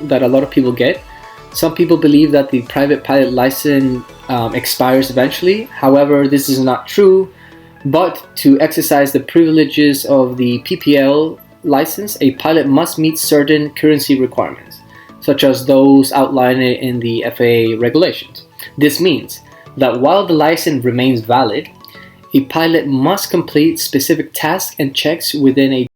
that a lot of people get. Some people believe that the private pilot license expires eventually. However, this is not true. But to exercise the privileges of the PPL license, a pilot must meet certain currency requirements, such as those outlined in the FAA regulations. This means that while the license remains valid, a pilot must complete specific tasks and checks within a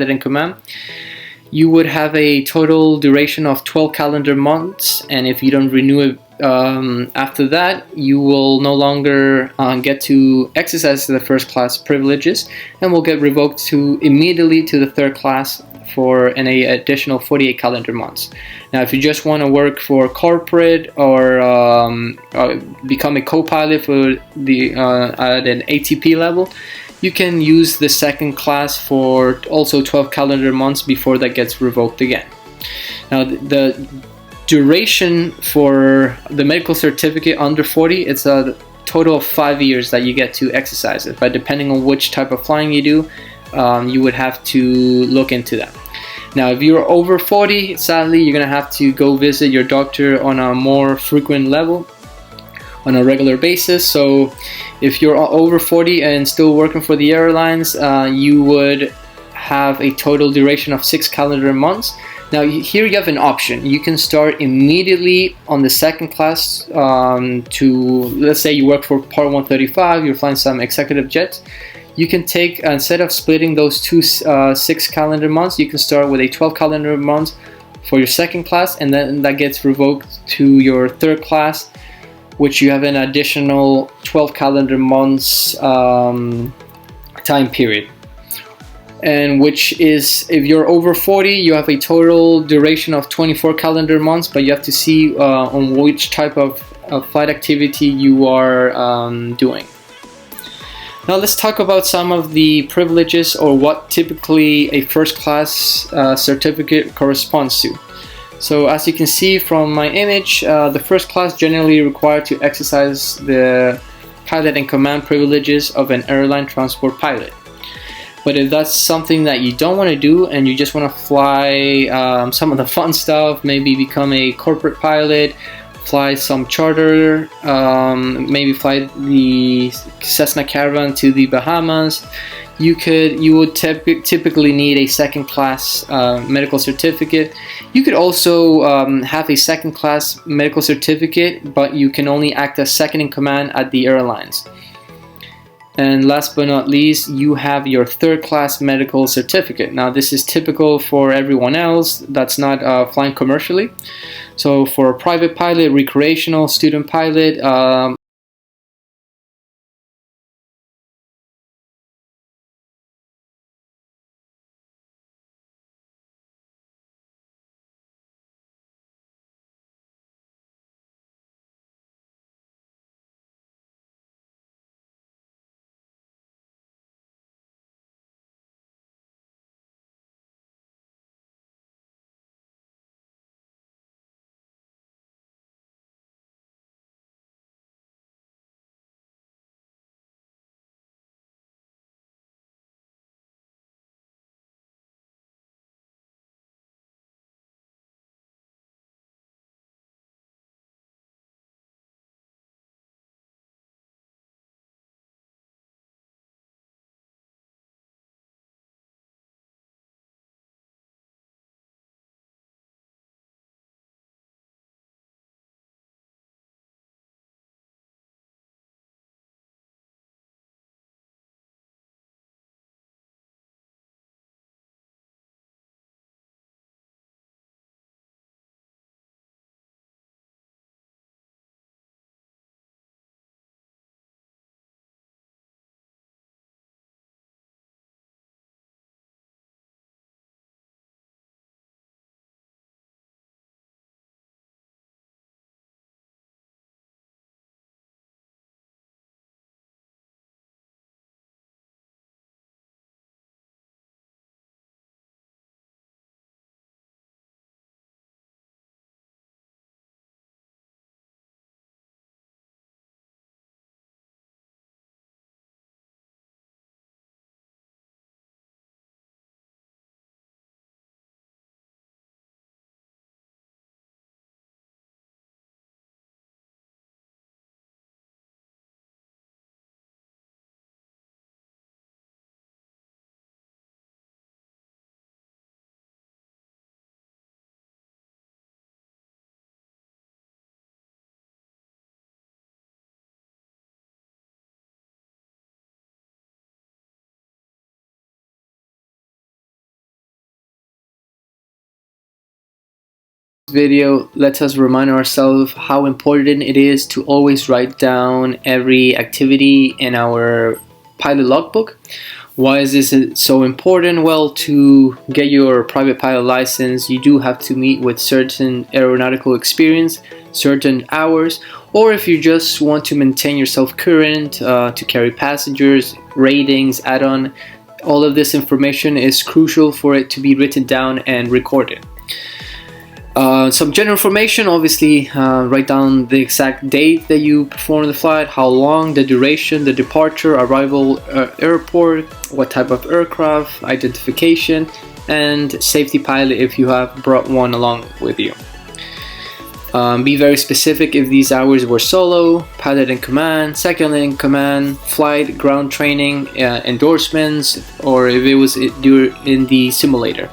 in command, you would have a total duration of 12 calendar months, and if you don't renew it after that, you will no longer get to exercise the first class privileges and will get revoked to immediately to the third class for an additional 48 calendar months. Now, if you just want to work for corporate or become a co-pilot for the at an ATP level, you can use the second class for also 12 calendar months before that gets revoked again. Now, the duration for the medical certificate under 40, it's a total of 5 years that you get to exercise it, but depending on which type of flying you do, you would have to look into that. Now, if you're over 40, sadly, you're going to have to go visit your doctor on a more frequent level, on a regular basis. So if you're over 40 and still working for the airlines, you would have a total duration of 6 calendar months. Now, here you have an option. You can start immediately on the second class let's say you work for Part 135, you're flying some executive jets. You can take, instead of splitting those two 6 calendar months, you can start with a 12 calendar months for your second class, and then that gets revoked to your third class, which you have an additional 12 calendar months time period. And which is, if you're over 40, you have a total duration of 24 calendar months, but you have to see on which type of flight activity you are doing. Now let's talk about some of the privileges, or what typically a first class certificate corresponds to. So as you can see from my image, the first class generally required to exercise the pilot and command privileges of an airline transport pilot. But if that's something that you don't want to do and you just want to fly some of the fun stuff, maybe become a corporate pilot, fly some charter, maybe fly the Cessna Caravan to the Bahamas, you would typically need a second class medical certificate. You could also have a second class medical certificate, but you can only act as second in command at the airlines. And last but not least, you have your third class medical certificate. Now, this is typical for everyone else that's not flying commercially. So for a private pilot, recreational, student pilot, Video lets us remind ourselves how important it is to always write down every activity in our pilot logbook. Why is this so important? Well, to get your private pilot license, you do have to meet with certain aeronautical experience, certain hours, or if you just want to maintain yourself current, to carry passengers, ratings, add-on, all of this information is crucial for it to be written down and recorded. Some general information, obviously, write down the exact date that you performed the flight, how long, the duration, the departure, arrival, airport, what type of aircraft, identification, and safety pilot if you have brought one along with you. Be very specific if these hours were solo, pilot in command, second in command, flight, ground training, endorsements, or if it was in the simulator.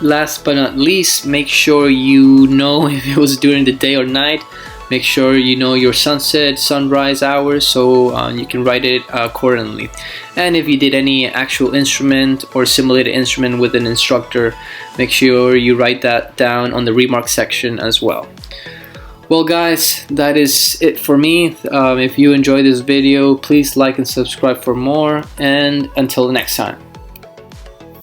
Last but not least, make sure you know if it was during the day or night. Make sure you know your sunset, sunrise hours, so you can write it accordingly. And if you did any actual instrument or simulated instrument with an instructor, make sure you write that down on the remark section as well. Well guys, that is it for me. If you enjoyed this video, please like and subscribe for more, and until the next time.